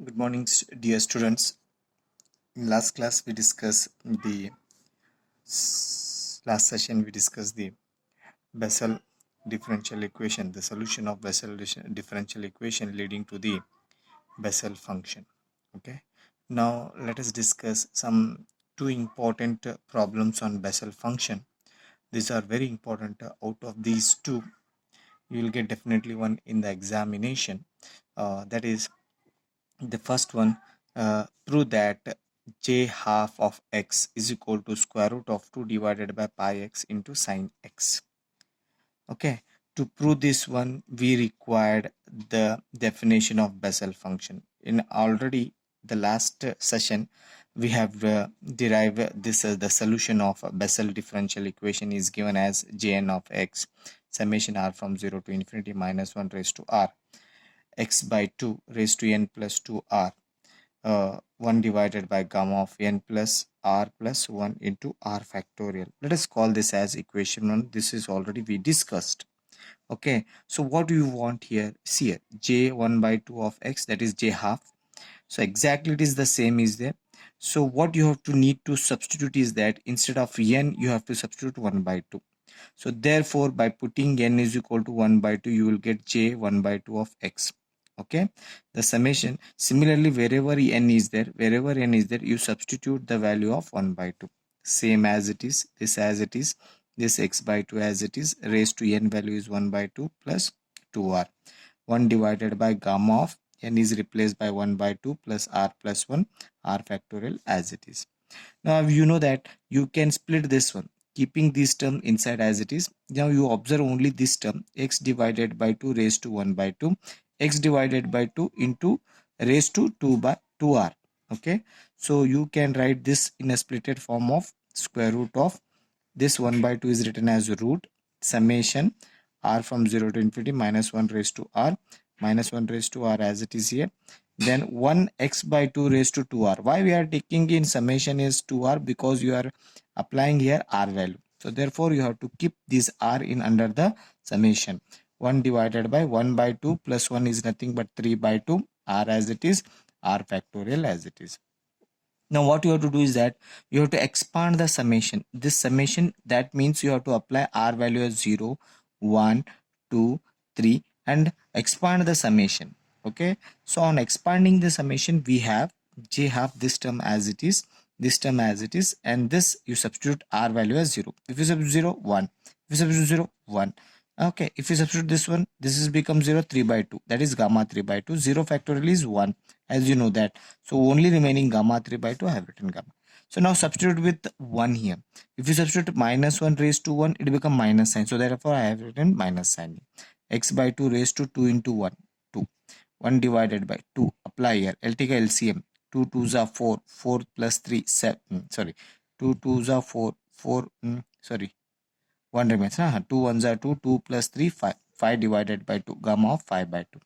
Good morning, dear students. In last class, we discussed last session we discussed the Bessel differential equation, the solution of Bessel differential equation leading to the Bessel function. Okay. Now let us discuss some two important problems on Bessel function. These are very important. Out of these two, you will get definitely one in the examination. That is the first one. Prove that j half of x is equal to square root of 2 divided by pi x into sine x. Okay, to prove this one we required the definition of Bessel function. In already the last session we have derived this as the solution of a Bessel differential equation is given as jn of x summation r from 0 to infinity minus 1 raised to r x by 2 raised to n plus 2r 1 divided by gamma of n plus r plus 1 into r factorial. Let us call this as equation 1. This is already we discussed. Okay, so what do you want here? See here, j 1 by 2 of x, that is j half. So exactly it is the same is there. So what you have to need to substitute is that instead of n you have to substitute 1 by 2. So therefore by putting n is equal to 1 by 2 you will get j 1 by 2 of x. Okay, the summation. Similarly, wherever n is there, you substitute the value of 1 by 2, same as it is, this x by 2 as it is, raised to n value is 1 by 2 plus 2r. 1 divided by gamma of n is replaced by 1 by 2 plus r plus 1 r factorial as it is. Now you know that you can split this one, keeping this term inside as it is. Now you observe only this term, x divided by 2 raised to 1 by 2, x divided by 2 into raised to 2 by 2r. Okay, so you can write this in a splitted form of square root of this 1 by 2 is written as root summation r from 0 to infinity minus 1 raised to r minus 1 raised to r as it is here. Then 1 x by 2 raised to 2r. Why we are taking in summation is 2r? Because you are applying here r value. So therefore you have to keep this r in under the summation. 1 divided by 1 by 2 plus 1 is nothing but 3 by 2, r as it is, r factorial as it is. Now what you have to do is that you have to expand the summation. This summation, that means you have to apply r value as 0, 1, 2, 3 and expand the summation. Okay, so on expanding the summation we have j half this term as it is, this term as it is, and this you substitute r value as 0. If you substitute 0, 1. If you substitute 0, 1. Okay, if you substitute this one, this is become 0, 3 by 2, that is gamma 3 by 2. 0 factorial is 1, as you know that. So only remaining gamma 3 by 2 I have written gamma. So now substitute with 1 here. If you substitute minus 1 raised to 1, it become minus sign. So therefore I have written minus sign. X by 2 raised to 2 into 1, 2. 1 divided by 2. Apply here. LT ka LCM. 2 2s are 4. 4 plus 3, 7. Sorry. 2 2s are 4. 4. Sorry. 1 remains. 2 1s are 2. 2 plus 3, 5. 5 divided by 2. Gamma of 5 by 2.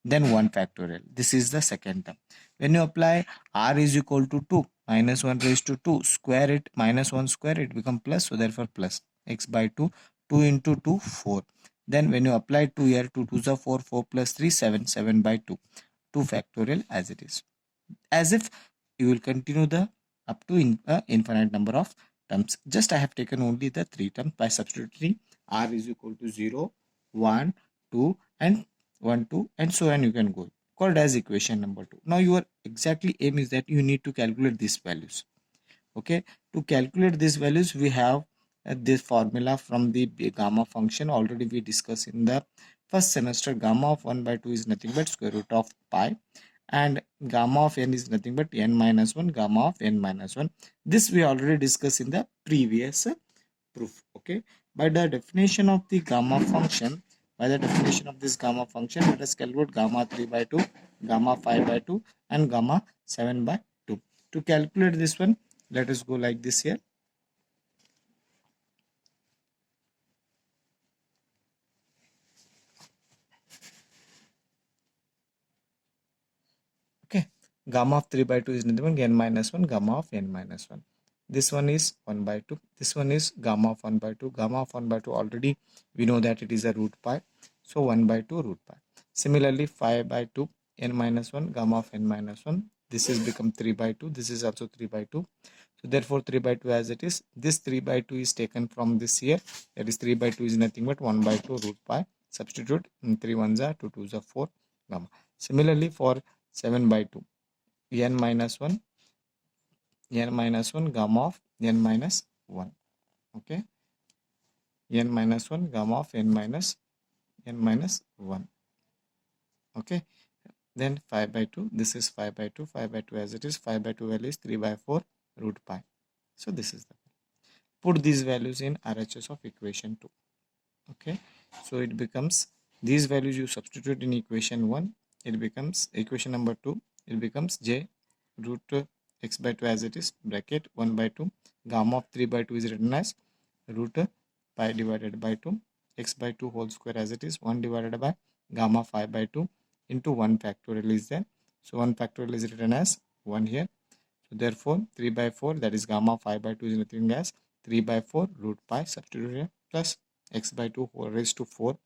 Then 1 factorial. This is the second term. When you apply r is equal to 2, minus 1 raised to 2, square it, minus 1 square it become plus, so therefore plus. X by 2, 2 into 2, 4. Then when you apply 2 here, 2 2s are 4, 4 plus 3, 7, 7 by 2. 2 factorial as it is. As if you will continue the up to infinite number of terms. Just I have taken only the 3 terms by substituting r is equal to 0, 1, 2 and 1, 2 and so on you can go. Called as equation number 2. Now your exactly aim is that you need to calculate these values. Okay, to calculate these values we have this formula from the gamma function. Already we discussed in the first semester. Gamma of 1 by 2 is nothing but square root of pi, and gamma of n is nothing but n minus 1, gamma of n minus 1. This we already discussed in the previous proof. Okay, by the definition of the gamma function, let us calculate gamma 3 by 2, gamma 5 by 2 and gamma 7 by 2. To calculate this one, let us go like this here. Okay, gamma of 3 by 2 is nothing but n minus 1, gamma of n minus 1. This one is 1 by 2. This one is gamma of 1 by 2. Gamma of 1 by 2 already we know that it is a root pi. So 1 by 2 root pi. Similarly 5 by 2 n minus 1, gamma of n minus 1. This is become 3 by 2. This is also 3 by 2. So therefore 3 by 2 as it is. This 3 by 2 is taken from this here. That is 3 by 2 is nothing but 1 by 2 root pi. Substitute 3 1s are 2 2s are 4 gamma. Similarly for 7 by 2, n minus 1 gamma of n minus 1. Okay, n minus 1 gamma of n minus 1. Okay, then 5 by 2, this is 5 by 2, 5 by 2 as it is. 5 by 2 value is 3 by 4 root pi. So this is the, put these values in RHS of equation 2. Okay, so it becomes, these values you substitute in equation 1, it becomes equation number 2, it becomes j root x by 2 as it is, bracket 1 by 2, gamma of 3 by 2 is written as root pi divided by 2, x by 2 whole square as it is, 1 divided by gamma 5 by 2 into 1 factorial is there. So 1 factorial is written as 1 here. So therefore 3 by 4, that is gamma 5 by 2 is nothing as 3 by 4 root pi, substitute here, plus x by 2 whole raised to 4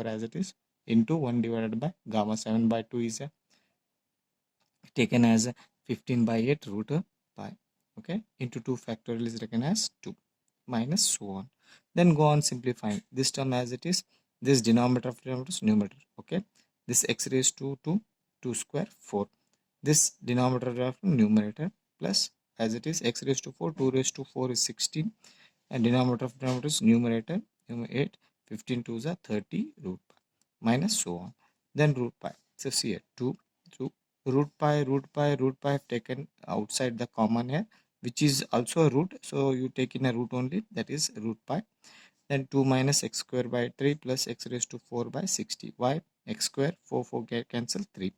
as it is, into 1 divided by gamma 7 by 2 is taken as 15 by 8 root pi. Okay, into 2 factorial is taken as 2, minus so on. Then go on simplifying this term as it is, this denominator of denominator is numerator. Okay, this x raised to 2 square 4, this denominator of numerator, plus as it is x raised to 4, 2 raised to 4 is 16, and denominator of denominator is numerator 8, 15 to the 30 root pi, minus so on. Then root pi, so see here 2 root pi have taken outside the common here, which is also a root, so you take in a root only, that is root pi. Then 2 minus x square by 3 plus x raised to 4 by 60. Why? X square 4 cancel 3.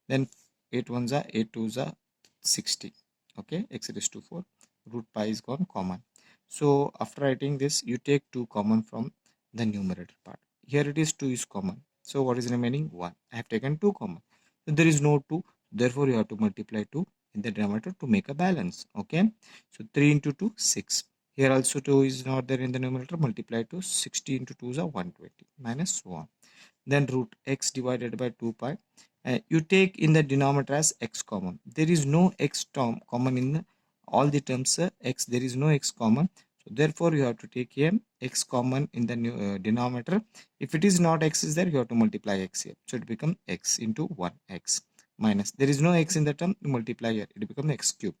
Then 8 1s are 8 2s are 60. Okay, x raised to 4, root pi is gone common. So after writing this, you take 2 common from the numerator part. Here it is 2 is common. So what is remaining? 1. I have taken 2 common. So there is no 2. Therefore you have to multiply 2 in the denominator to make a balance. Okay. So 3 into 2, 6. Here also 2 is not there in the numerator. Multiply to 60 into 2 is a 120, minus 1. Then root x divided by 2 pi. You take in the denominator as x common. There is no x term common in all the terms x. There is no x common. So therefore you have to take here x common in the denominator. If it is not x is there, you have to multiply x here. So it becomes x into 1x, minus, there is no x in the term, you multiply here, it becomes x cube,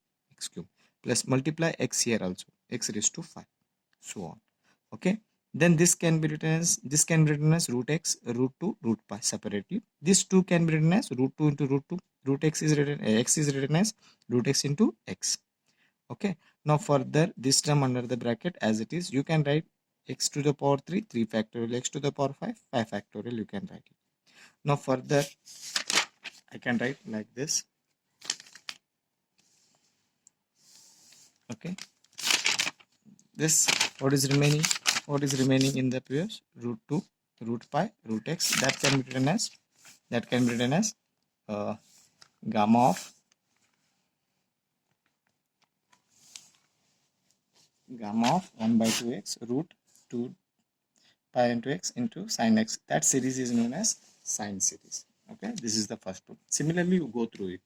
plus multiply x here also, x raised to 5, so on. Okay, then this can be written as root x root 2 root pi separately. This 2 can be written as root 2 into root 2. Root x is written as root x into x. Okay, now further this term under the bracket as it is, you can write x to the power 3 factorial, x to the power 5 factorial, you can write it. Now further I can write like this. Okay, this what is remaining in the previous, root 2 root pi root x, that can be written as gamma of 1 by 2x root 2 pi into x into sine x. That series is known as sine series. Okay, this is the first proof. Similarly, you go through it.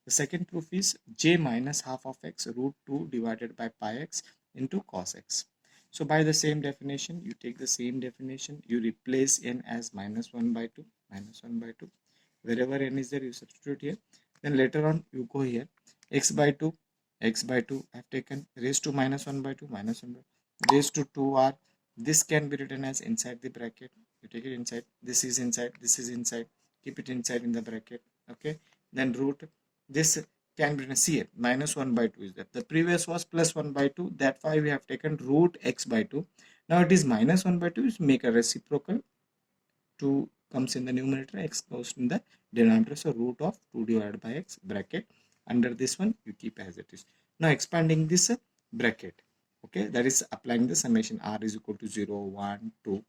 The second proof is j minus half of x root 2 divided by pi x into cos x. So by the same definition, you take the same definition, you replace n as minus 1 by 2. Wherever n is there, you substitute here. Then later on, you go here, x by 2 I have taken, raised to minus 1 by 2, raised to 2r. This can be written as inside the bracket. You take it inside, this is inside, keep it inside in the bracket. Okay, then root, this can be written as here, minus 1 by 2 is there. The previous was plus 1 by 2, that's why we have taken root x by 2. Now it is minus 1 by 2, is make a reciprocal. 2 comes in the numerator, x goes in the denominator, so root of 2 divided by x bracket. Under this one you keep as it is. Now expanding this bracket, okay, that is applying the summation r is equal to 0 1 2,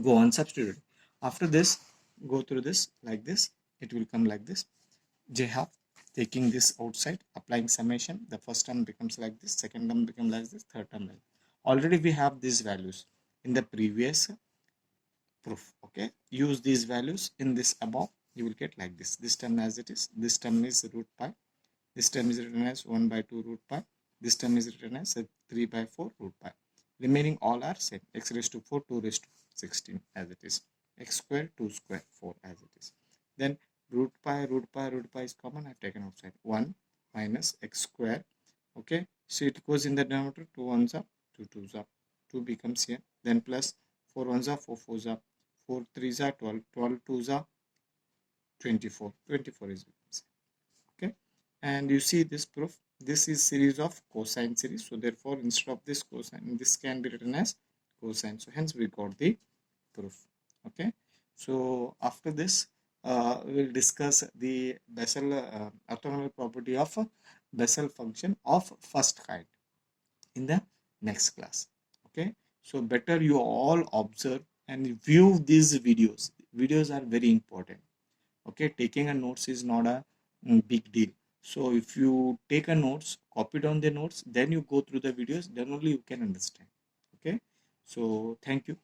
go on substitute. After this, go through this like this, it will come like this, j half, taking this outside, applying summation, the first term becomes like this, second term becomes like this, third term like this. Already we have these values in the previous proof. Okay, use these values in this above, you will get like this. This term as it is, this term is root pi, this term is written as 1 by 2 root pi, this term is written as 3 by 4 root pi. Remaining all are same, x raised to 4, 2 raised to 16 as it is, x square, 2 square, 4 as it is. Then root pi is common, I have taken outside, 1 minus x square, okay, so it goes in the denominator, 2 ones are, 2 twos are, 2 becomes here, then plus 4 ones are, 4 fours are, 4 threes are 12, 12 twos are 24, 24 is becomes, okay. And you see this proof, this is series of cosine series, so therefore instead of this cosine, this can be written as cosine, so hence we got the proof, okay. So after this we will discuss the Bessel orthogonal property of Bessel function of first kind in the next class, okay. So better you all observe and view these videos. Videos are very important, okay. Taking a notes is not a big deal. So if you take a notes, copy down the notes, then you go through the videos, then only you can understand, okay. So thank you.